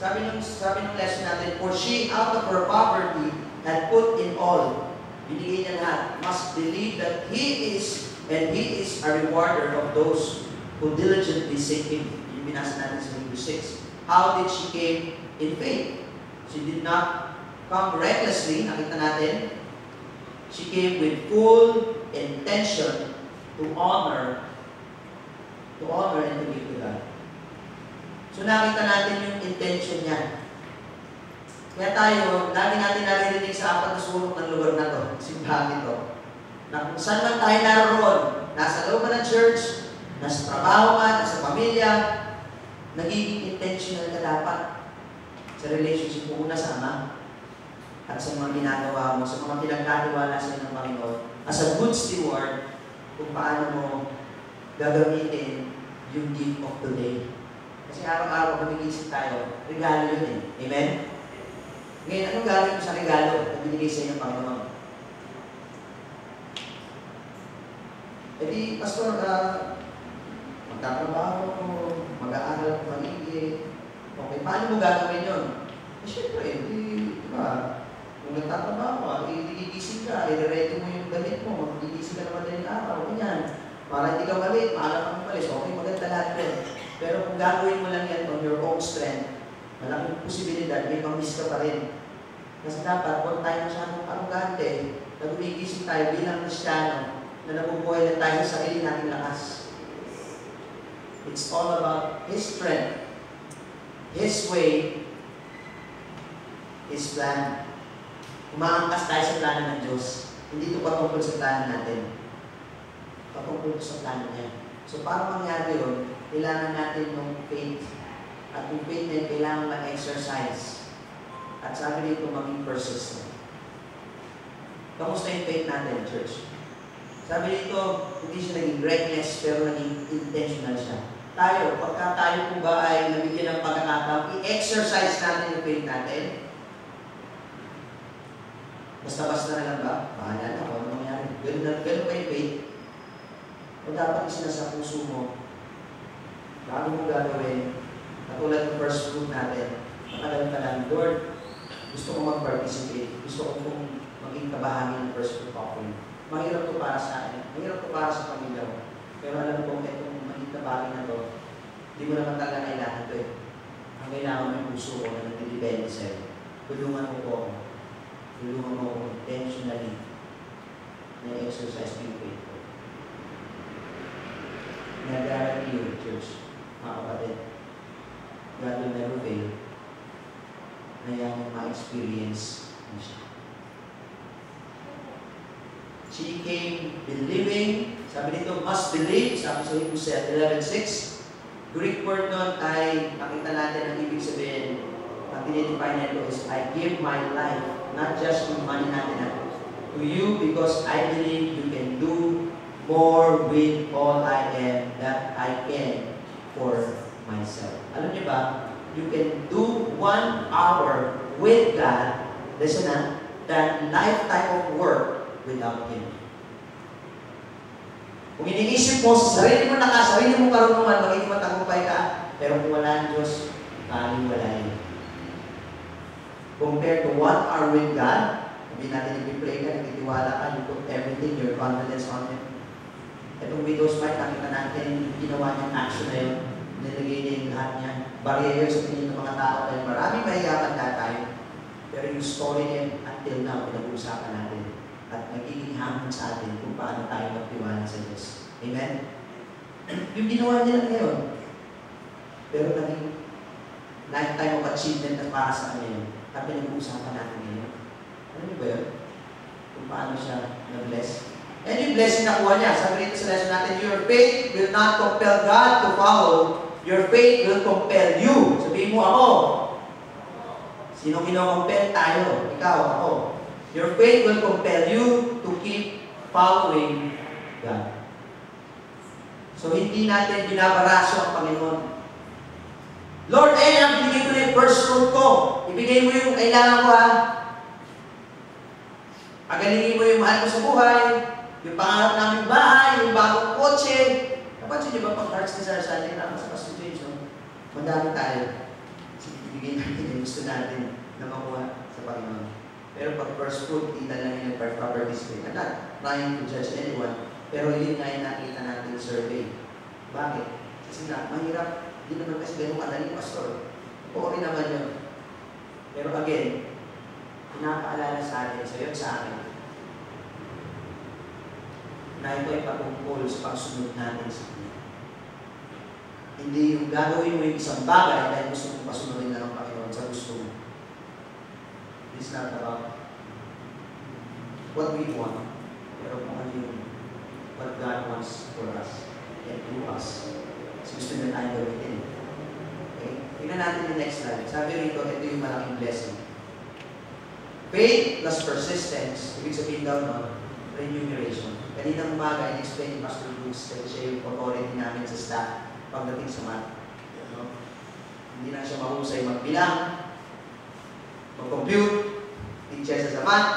Sabi ng lesson natin, for she out of her poverty had put in all. Binigay niya lahat. Must believe that He is, and He is a rewarder of those who diligently seek Him. Yung binasa natin sa Hebrews 6. How did she came in faith? She did not come recklessly. Nakita natin. She came with full intention to honor and to give to God. So nakita natin yung intention niya. Kaya tayo, lagi natin naririnig sa apat na sulok ng lugar na to, simbahan ito, na kung saan man tayo naroon, nasa loob ng church, nasa trabaho man, nasa pamilya, nagiging intentional ka dapat sa relationship mo una sa Ama at sa mga ginagawa mo, sa mga pinagkatiwala sa ng Panginoon, as a good steward, kung paano mo gagamitin yung gift of today. Kasi araw-araw pag-iisip tayo, regalo yun eh. Amen? Ngayon, anong gagawin mo sa regalo na binigay sa inyo ng Panginoon? E di, Pastor, magtatrabaho ko, mag-aaral ko maligid. Okay, paano mo gagawin yun? Eh, syempre, diba, kung nagtatrabaho, gigising ka, i-ready mo yung damit mo, magigising ka naman din araw, ganyan. Para hindi ka malit, maalam kang malis, okay, maganda lahat din. Pero kung gagawin mo lang yan on your own strength, malaking posibilidad, may pang-miss ka pa rin. Kasi dapat, huwag tayo masyadong arugante, na gumigising tayo bilang Kristiyano, na nabubuhay na tayo sa sarili nating lakas. It's all about His strength, His way, His plan. Umaangkas tayo sa plano ng Diyos. Hindi ito patungkol sa plano natin. Patungkol ito sa plano niya. So, para mangyari yun, kailangan natin ng faith. At yung faith na kailangan ma-exercise. At sabi dito, maging persistent. Kamusta yung faith natin, church? Sabi dito, hindi siya naging reckless, pero naging intentional siya. Tayo, pagka tayo po ba ay nabigyan ng pagkakataon, i-exercise natin yung faith natin. Basta-basta na lang ba? Bahala na kung ano mangyari. Ganun ba yung faith? O dapat isa na sa puso mo, bago mo gagawin, katulad ng first fruit natin, matagal ka lang, Lord, gusto ko mag-participate, gusto ko kong maging kabahagi ng first fruit offering. Mahirap to para sa akin, mahirap to para sa pamilya ko. Pero alam ko, itong maging kabahagi na to, hindi mo naman talaga kailangan to eh. Ang kailangan mo yung puso ko na nagdidepende sa'yo. Tulungan mo ko ako. Tulungan mo ako intentionally na exercise yung faith ko. Nag-guarantee you, church, mga kapatid, God will never fail na yan yung ma-experience mo siya. She came believing, sabi dito, must believe, sabi sa Hebrews 11:6. Greek word nun ay, makita natin ang ibig sabihin, ang tinitipay na ito is, I give my life, not just yung money natin, to you because I believe you can do more with all I am that I can for myself. Alam niyo ba, you can do 1 hour with God, listen na, than lifetime of work without Him. Kung iniisip mo sa sarili mo sarili mo karunungan, magiging matagumpay ka, pero kung wala ang Diyos, wala yun. Compared to 1 hour with God, sabi natin, i-pray ka, nagtitiwala ka, you put everything, your confidence on Him. Itong widow's mite, nakita natin yung ginawa niyang action na yun, nilagay niya yung lahat niya. Barrier sa tingin ng mga tao dahil maraming mahiyaman na tayo. Pero yung story niya, until now, pinag-uusapan natin. At nagiging hamon sa atin kung paano tayo magtiwala sa Diyos. Amen? Yung ginawa niya lang ngayon, pero naging lifetime of achievement na para sa kanya yun. At pinag-uusapan natin ngayon. Ano niyo ba yun? Kung paano siya na-bless. And yung blessing na kuha niya, sabi dito sa lesson natin, your faith will not compel God to follow, your faith will compel you. Sabihin mo, ako. Sino kino-compel? Tayo. Ikaw, ako. Your faith will compel you to keep following God. So, hindi natin binabaraso ang Panginoon. Lord, binigay ko na yung first fruit ko. Ibigay mo yung kailangan ko, ha? Pagalingin mo yung mahal ko sa buhay, yung pangarap namin bahay, yung bagong kotse. Napansin niyo ba pang hearts desire sa atin, sa Pastor James, no? Madami tayo. Ibigay natin yung gusto natin na makuha sa Panginoon. Pero pag first fruit, hindi na lang yung participate. I'm not trying to judge anyone, pero yun nga yung nakita natin yung survey. Bakit? Kasi nga, mahirap. Hindi naman kasi ganun kadali, Pastor. Oo rin naman yun. Pero again, pinapaalala sa atin, sa iyo sa akin, na ito ay patungkol sa pagsunod natin sa Kanya. Hindi yung gagawin mo yung isang bagay dahil gusto mong pasunodin na ng Panginoon sa gusto mo. It's not about what we want, pero kung ano yung what God wants for us and through us. Kasi gusto na tayo gawin. Okay? Tingnan natin yung next slide. Sabi rito, ito yung malaking blessing. Faith plus persistence, ibig sabihin daw no, remuneration. Kaninang umaga, in-explain ni Pastor Bruce, kasi siya yung authority namin sa staff pagdating sa math. No? Hindi na siya mahusay magbilang, mag-compute, teacher sa math,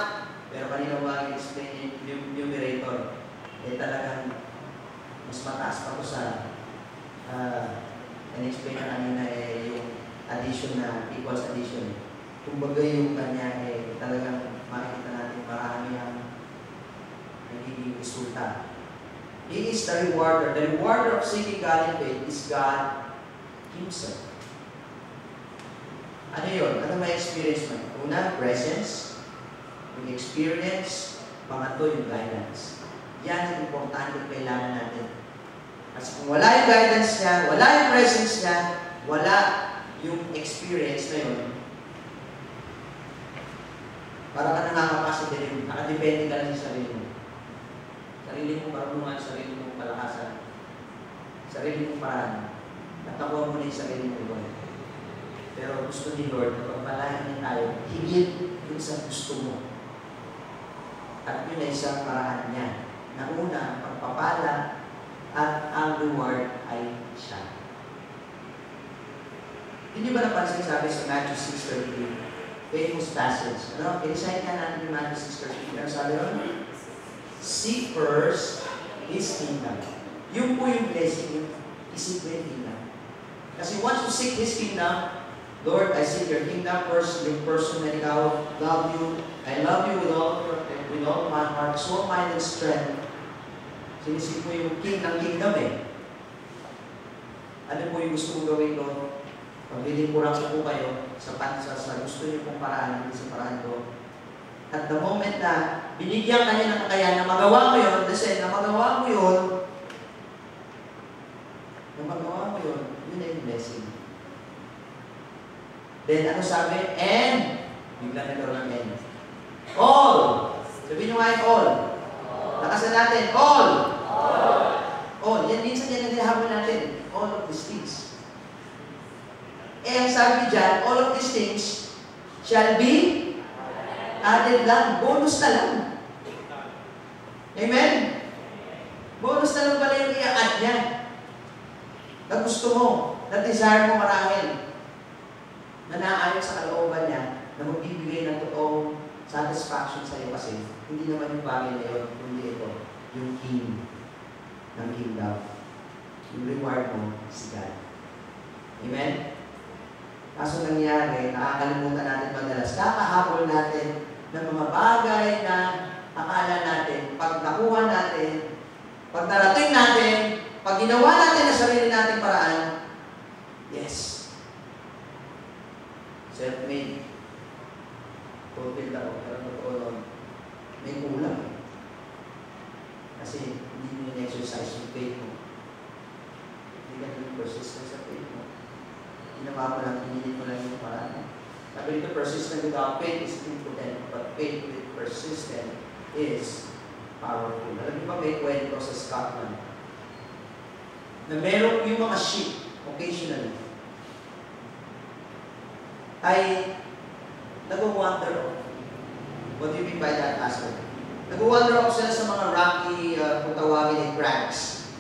pero kaninang umaga, in-explain yung numerator. Eh talagang mas mataas pa ko sa in-explain na kanina yung addition na equals addition. Kumbaga yung kanya talagang makikita natin marami ang nagiging resulta. He is the rewarder. The rewarder of seeking God in faith is God Himself. Ano yun? Ano may experience mo? Una, presence. Yung experience. Pangatlo, yung guidance. Yan ang importante kailangan natin. Kasi kung wala yung guidance niya, wala yung presence niya, wala yung experience na yun, para ka nakakapasidirin, nakadepende ka lang sa sarili mo. Sarili mo marunungan, sarili mo palakasan, sarili mo paraan. At nakuha mo na yung sarili mo doon. Pero gusto ni Lord na pagpalahan niya tayo, higit yung sa gusto mo. At yun ay isang paraan niya. Na una, pagpapala at ang reward ay siya. Hindi ba napansin sabi sa Matthew 6:33? Famous passage. Ano? I-recite nga natin yung Matthew 6:33. Ano sabi ron? Seek first His kingdom. Yung po yung blessing, yung isip mo yung kingdom. Kasi once you seek His kingdom, Lord, I seek your kingdom first, yung person na ikaw, love you, I love you with all my heart, soul, mind, and strength. Sinisip mo yung king ng kingdom eh. Ano po yung gusto mong gawin ko? Paglilingkuran ko po kayo sa gusto niyo pong paraan, hindi sa paraan ko. At the moment na binigyan ka niya ng kakayahan na magawa mo yun, na magawa mo yun, yun ay blessing. Then, ano sabi? And, bigla nagkaroon ng and. All! Sabihin nyo nga yung all. Lakasan natin, all! All. Yan minsan yan ang hinahabol natin. All of these things. Eh, ang sabi dyan, all of these things shall be added lang. Bonus na lang. Amen? Bonus na lang pala yung i-add niya. Na gusto mo, na desire mo marahil, na naayon sa kalooban niya, na magbibigay ng totoong satisfaction sa iyo kasi hindi naman yung bagay na yun, kundi ito, yung king ng kingdom. Yung reward mo, si God. Amen? Kaso nangyari, nakakalimutan natin madalas, kakahabol natin ng mga bagay na akala natin, pag nakuha natin, pag narating natin, pag ginawa natin na sarili nating paraan, yes, self-made. Fulfilled ako, pero totoo nun, may kulang. Kasi hindi mo in-exercise yung faith mo. Hindi ka naging persistent sa faith mo. Ginawa mo lang, hinilin mo lang yung paraan. Sabi dito, persistent without faith is impotent, but faith with persistent is powerful. Alam niyo ba may kwento sa Scotland na meron yung mga sheep, occasionally, ay nag-wander off. What do you mean by that, Pastor? Nag-wander off sila sa mga rocky, kung tawagin ay crags.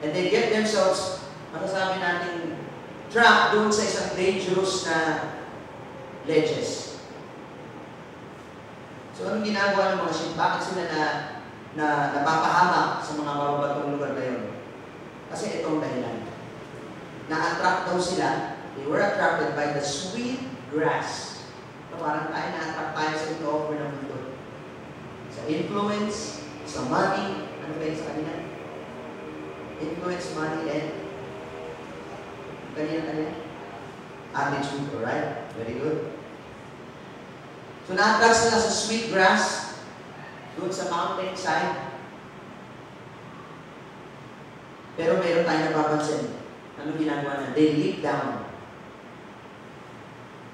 And they get themselves, masasabi natin, trapped doon sa isang dangerous na ledges. So, anong ginagawa ng mga sheep? Bakit sila na napapahamak sa mga mababatong lugar na yun? Kasi itong dahilan. Na-attract daw sila. They were attracted by the sweet grass. So, parang tayo na-attract tayo sa ino-offer ng mundo. Sa influence, sa money, ano ba yun sa kanila? Influence, money, and kanina. Attitude, alright? Very good. So, na-attract sila sa sweet grass doon sa mountain side. Pero meron tayo napapansin. Ano ginagawa na? They leap down.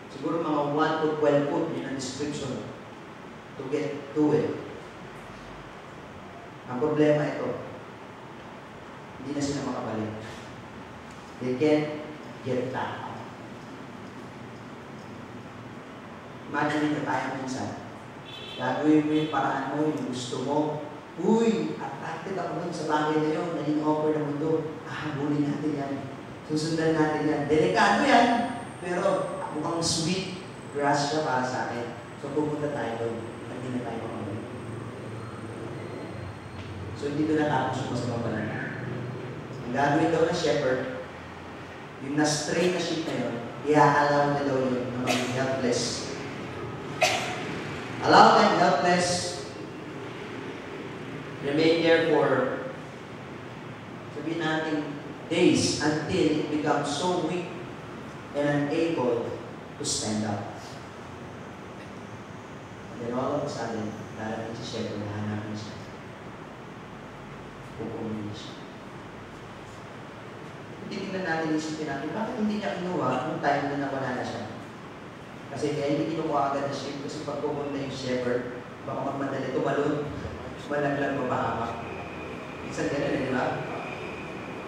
Siguro mga 1 to 12 foot yun ang description to get to it. Ang problema ito, hindi na sila makabalik. They can't get back out. Imagine nyo tayo minsan. Gagawin mo yung paraan mo, yung gusto mo. Uy, attracted ako dun sa bagay na yun, na in-offer ng mundo. Habulin natin yan. Susundan natin yan. Delikado yan. Pero mukhang sweet grass siya para sa akin. So pupunta tayo doon. Hindi na tayo makabalik. So hindi doon natapos yung masamang banana. Ang gagawin daw ng shepherd, yung na-stray na sheep na yun, i-allow na daw yun na maging helpless. Allow them helpless. Remain there for, sabihin natin, days until it becomes so weak and unable to stand up. And then all of a sudden, darating si shepherd na hanapin siya. Pupunin siya. Titignan natin, isipin natin, bakit hindi niya kinuha nung time na nawala na siya? Kasi kaya hindi kinuha agad na sheep kasi pag pupunta yung shepherd, baka magmadali tumalon, malaglag mapahamak. Minsan ganun, di ba?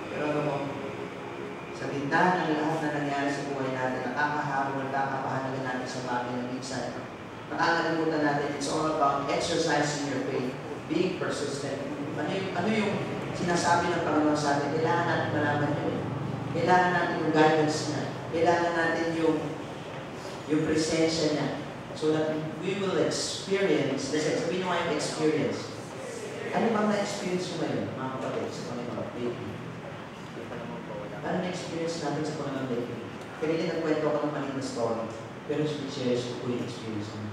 Pero ano mo, sa gitna ng lahat na nangyari sa buhay natin, nakakahabol, nakakapahalaga natin sa bagay na minsan, nakakalimutan natin, it's all about exercising your faith, being persistent. Ano yung sinasabi ng Panginoon sa atin? Kailangan natin malaman yun. Kailangan natin yung guidance niya. Kailangan natin yung presensya niya. So that we will experience, sabihin nyo yung experience. Ano bang na-experience nyo ngayon, mga kapatid, sa Panginoon dating? Ano na-experience natin sa Panginoon dating? Kanina nagkwento ako ng maliit na story, pero share ko yung experience mo.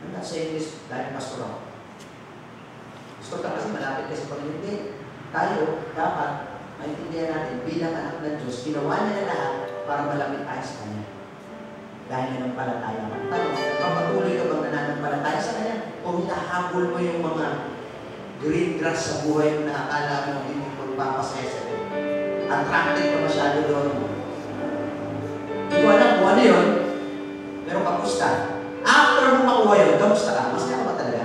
I'm not saying this dahil pastoral. Gusto ka kasi malapit ka sa Panginoon. Hindi. Tayo, dapat maintindihan natin bilang anak ng Diyos, ginawa niya na lahat para malapit tayo sa Kanya. Dahil nanampalataya ka. Tanong, papatuloy ka bang nananampalataya sa Kanya? O hinahabol mo yung mga green grass sa buhay mo na akala mo hindi mo magpapasaya sa iyo? Attracted ka masyado doon. Hindi ko alam kung ano yun, pero kamusta? After mo makuha yun, kamusta ka? Masaya ka ba talaga?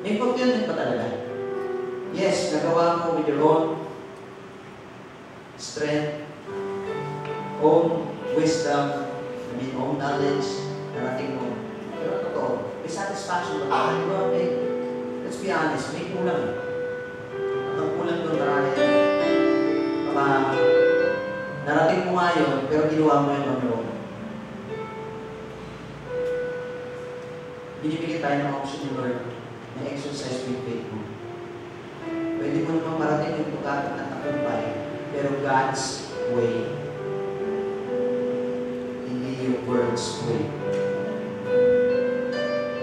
May fulfillment ba talaga? Yes, nagawa mo with your own strength, own wisdom, own knowledge, narating mo. Pero totoo, may satisfaction ba? Diba, let's be honest, may kulang. At ang kulang doon marami. Narating mo nga yun, pero ginawa mo yun on your own. Binibigyan tayo ng option ni Lord na exercise with faith mo. Pwede mo naman marating yung pagkatang at takumpay, pero God's way. Yung world's way.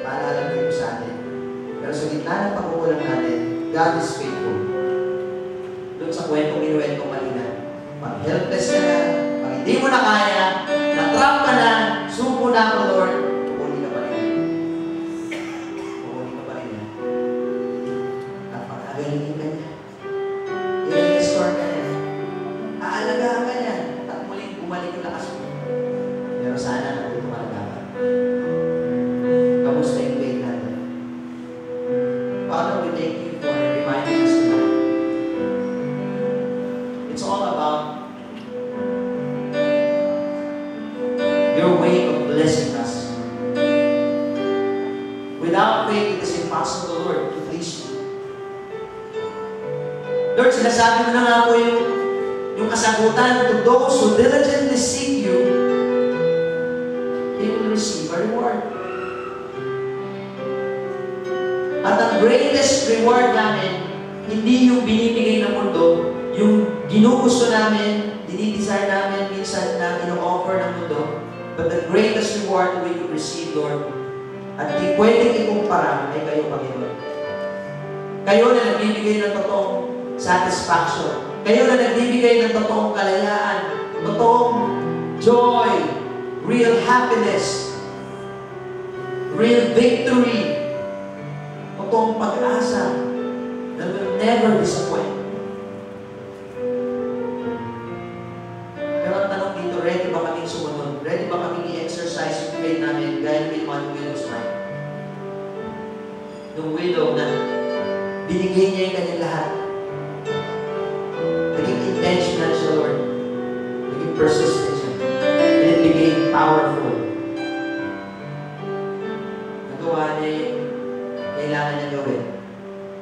Paalala ko sa atin. Pero sa gitna ng pagkukulang natin, God is faithful. Doon sa kwentong inuwentong kanina, pag helpless ka na, pag hindi mo na kaya, na-trap ka na, suko na ako, Lord, pupuli ka pa rin. Pupuli ka pa rin. At pag-agalingin ka niya, i-restore ka niya, aalagaan ka niya, at muling bumalik yung lakas mo. Pero sana natuto ka na. Kamusta yung faith natin? Father, we thank you for reminding us tonight. It's all about your way of blessing us. Without faith, it is impossible, Lord, to please you. Lord, sinasabi mo na nga po yung kasagutan, to those who diligently seek you, they will receive a reward. At ang greatest reward namin, hindi yung binibigay ng mundo, yung ginugusto namin, dinidesire namin minsan na ino-offer ng mundo, but the greatest reward we will receive, Lord, at di pwedeng ikumpara ay kayo, Panginoon. Kayo na nagbibigay ng totoong satisfaction. Kayo na nagbibigay ng totoong kalayaan, totoong joy, real happiness, real victory, totoong pag-asa that will never disappoint. Pero ang tanong dito, ready ba kaming sumunod? Ready ba kaming i-exercise yung faith namin gaya ng ginawa ng widow's wife? Yung widow na binigay niya yung kanyang lahat. Naging intentional siya, Lord. Naging persistent siya. And it became powerful. Nagawa niya yung kailangan niya gawin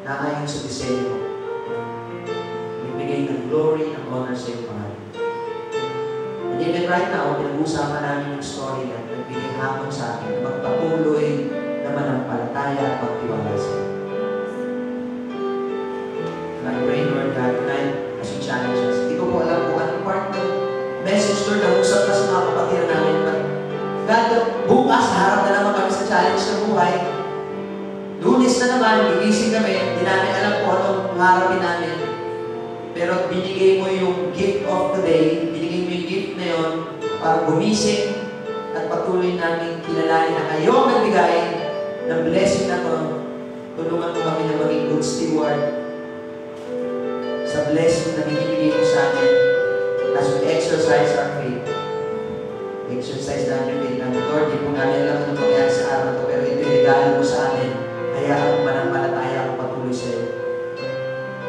na ayon sa disenyo mo. Nagbigay ng glory, ng honor sa iyong pangalan. And even right now, pinag-uusapan namin yung story na nagbigay hapon sa akin na magpatuloy na manampalataya at magtiwala sa iyo. I pray, Lord God, tonight as you challenge us. Hindi ko po alam kung anong part ng message, Lord, na usap na sa mga kapatid namin. But God, bukas, harap na naman kami sa challenge ng buhay. Lunes na naman, gigising kami, hindi namin alam kung anong harapin namin. Pero binigay mo yung gift of the day, binigay mo yung gift na yun para gumising at patuloy namin kilalanin na kayo ang nagbigay ng blessing na to. Tulungan mo kami na maging good steward sa blessing na binibigay mo sa amin as we exercise our faith. Exercise namin yung faith namin. Lord, di po namin alam ano mangyari sa araw na to, pero ito yung regalo mo sa amin. Kaya ang manampalataya ako patuloy sa iyo.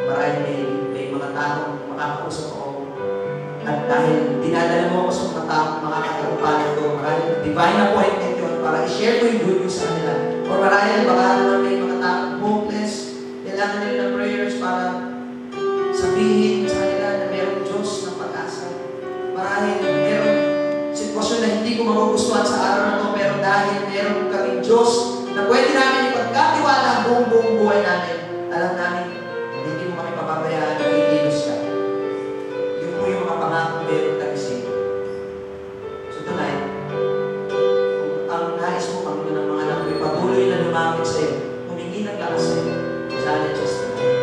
Maraming may mga taong makakausap ako. At dahil dinadala mo ako sa mga taong makakatarupanan ko, maraming divine appointment yun para i-share ko yung good news sa kanila. Or maraming baka naman may mga taong hopeless, kailangan nila ng prayers para sabihin sa kanila na mayroong Diyos ng pag-asa. Marahil mayroong sitwasyon na hindi ko magugustuhan sa araw na ito, pero dahil mayroong kaming Diyos na pwede namin ipagkatiwala ang buong buhay namin, alam namin hindi mo kami papabayaan na ikilos ka. Yun po yung mga pangakong mayroong tagising. So tonight, kung ang nais mo Panginoon ng mga anak mo, patuloy na lumapit sa iyo, humingi ng lakas sa iyo, challenges tonight.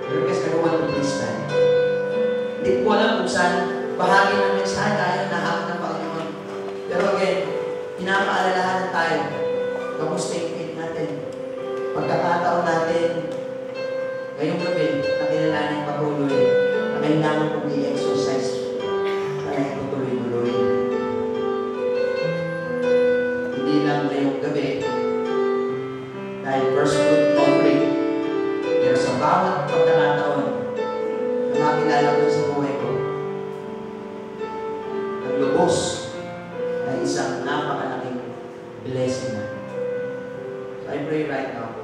Request everyone to please stand. Hindi ko alam kung saan bahagi ng mensahe tayo nahakot ng Panginoon. Pero again, pinapaalalahanan tayo. Kamusta yung faith natin? Pagkakataon natin ngayong gabi na kilalanin patuloy na kailangan kong i-exercise para itutuloy-tuloy. Hindi lang ngayong gabi dahil first fruit offering, pero sa bawat pagkakataon na makilala ko sa buhay ko, ang lubos ay isang napakalaking blessing na. So I pray right now,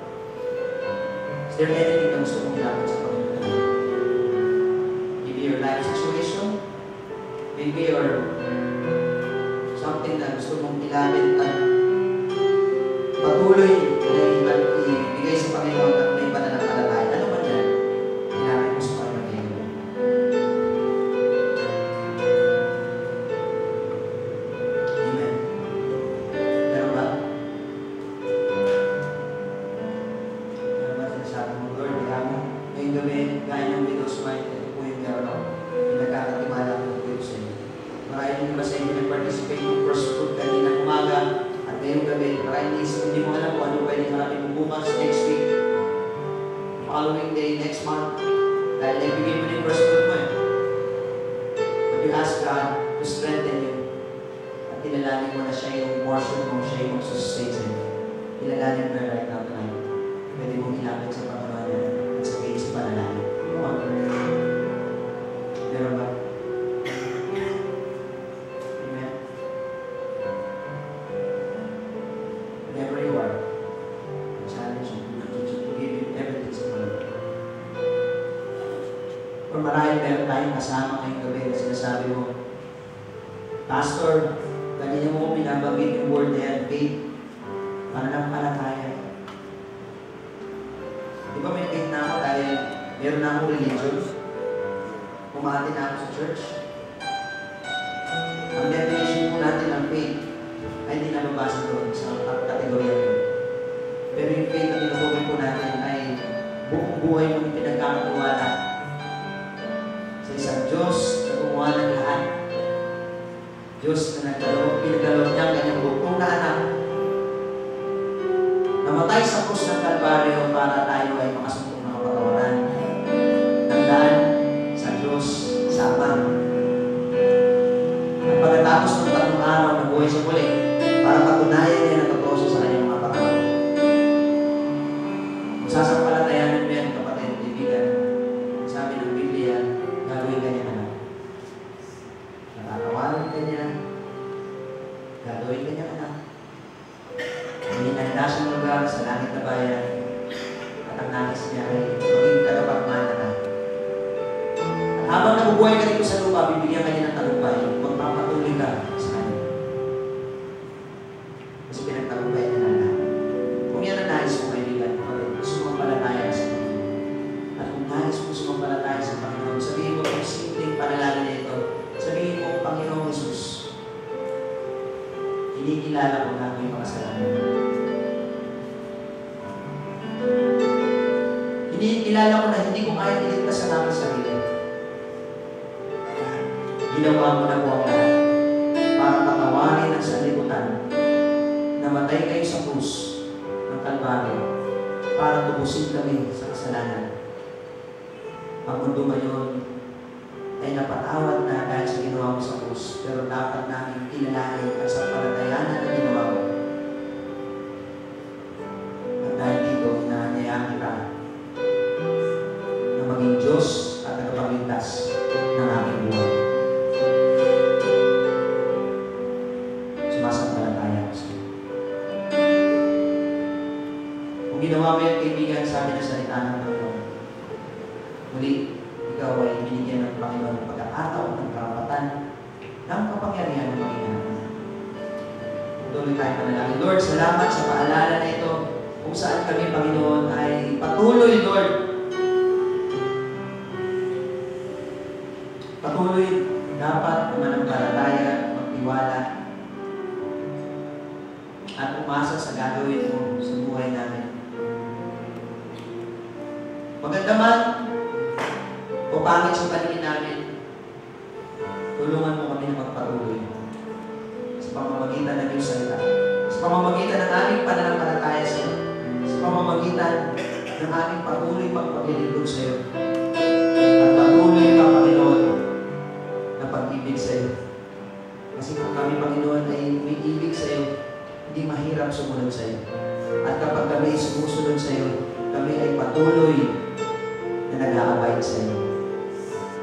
is there anything na gusto mong ilapit sa Panginoon? Maybe your life situation, maybe your something na gusto mong ilapit at patuloy na ibigay sa Panginoon at may pananampalataya. Ano ba yan? Ilapit mo sa Panginoon. Amen. Meron ba? Meron ba sinasabi mo, Lord, kaya mo, ngayong gabi, gaya ng widow's wife, ito po yung meron ako. Pinagkakatimala ko ito sa inyo. Maraming naman sa inyo nag-participate yung first fruit kanina umaga at ngayong gabi. Maraming hindi mo alam kung ano pwede marami mo bukas, next week, following day, next month. Dahil nagbigay mo na yung first fruit mo eh. But you ask God to strengthen you. At kilalanin mo na siya yung portion mo, siya yung sustain sa inyo. Kilalanin mo right now tonight. Pwede mong ilapit sa Panginoon at sabihin sa panalangin. Come on. Meron ba? Amen. Whenever you are, I challenge you to give you everything sa Panginoon. Or marahil meron tayong kasama ngayong gabi na sinasabi mo, Pastor, ganyan mo pinabanggit yung word na yan, faith, pananampalataya. Di ba may faith na ako dahil meron na akong religion? Kumati na ako sa church? Ang definition po natin ng faith ay hindi na mabasa doon sa kategorya yun. Pero yung faith na tinutukoy po natin ay buong buhay mong pinagkakatiwala sa isang Diyos na gumawa ng lahat. Diyos na pinagdalawag niya ang kanyang bukong na anak. Namatay sa krus ng Kalbaryo para tayo ay makasumpong ng kapatawaran. Tandaan sa Diyos, sa Ama. At pagkatapos ng 3 araw na buhay sa muli, para patunayan niya na totoo siya sa kanyang mga pangako. Kung sasampalatayanan mo yan, kapatid, ibigan, sabi ng Biblia, gagawin ka niya anak. Natatawanan ka niya, gagawin ka niya anak. Hinanda siyang lugar sa langit na bayan at ang nais niya ay maging tagapagmana ka. At habang nabubuhay ka dito sa lupa, bibigyan ka niya ng tagumpay. Magpapatuloy ka sa kanya. Kasi pinagtagumpay niya na lahat. Kung yan ang nais mo, kaibigan, sumampalataya ka sa Panginoon. At kung nais mo sumampalataya sa Panginoon, sabihin mo kung simpleng panalangin na ito. Sabihin mo, Panginoong Jesus, kinikilala ko na ako'y makasalanan. Kinikilala ko na hindi ko kaya iligtas sa aking sarili. Ginawa mo na po ang lahat para patawarin ang sanlibutan. Namatay kayo sa krus ng Kalbaryo para tubusin kami sa kasalanan. Ang mundo ngayon ay napatawad na dahil sa ginawa mo sa krus, pero dapat namin kilalanin at sa palatayanan na ginawa mo. At dahil dito, inaanyayaan kita na maging Diyos at tagapagligtas ng aking buhay. Sumasampalataya ko sa iyo. Kung ginawa mo yung kaibigan, sabi na salita ng Panginoon, muli, ikaw ay binigyan ng Panginoon ng pagkakataon, ng karapatan, ng kapangyarihan ng Panginoon. Tuloy tayo panalangin. Lord, salamat sa paalala na ito kung saan kami, Panginoon, ay patuloy, Lord. Patuloy dapat mananampalataya, magtiwala, at umasa sa gagawin mo sa buhay namin. Maganda man o pangit sa paligid namin, tulungan mo kami na magpatuloy sa pamamagitan ng iyong salita, sa pamamagitan ng aming pananampalataya sa iyo, sa pamamagitan ng aming patuloy pagpaglilingkod sa iyo, at patuloy ka, Panginoon, na pag-ibig sa iyo. Kasi kung kami, Panginoon, ay umiibig sa iyo, hindi mahirap sumunod sa iyo. At kapag kami sumusunod sa iyo, kami ay patuloy na nag-aabay sa iyo.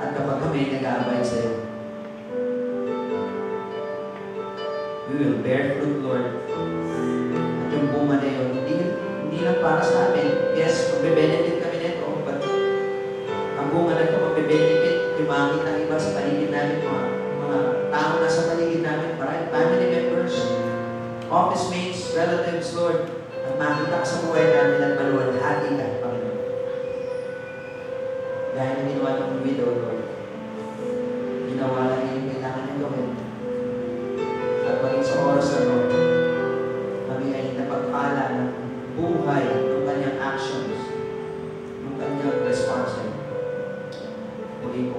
At kapag kami nag-aabay sa iyo, we will bear fruit, Lord. At yung bunga na yun, hindi lang para sa amin. Yes, magbe-benefit kami nito, but ang bunga na ito, magbe-benefit yung makakita ng iba sa paligid namin, mga tao na sa paligid namin, family members, office mates, relatives, Lord, at makita ka sa buhay namin at maluwalhati ka, Panginoon. Dahil na ginawa ng widow, Lord, ginawa lang yung kailangan niya gawin. At maging sa oras na ito, kami ay napagpala ng buhay ng kanyang actions, ng kanyang response. Maging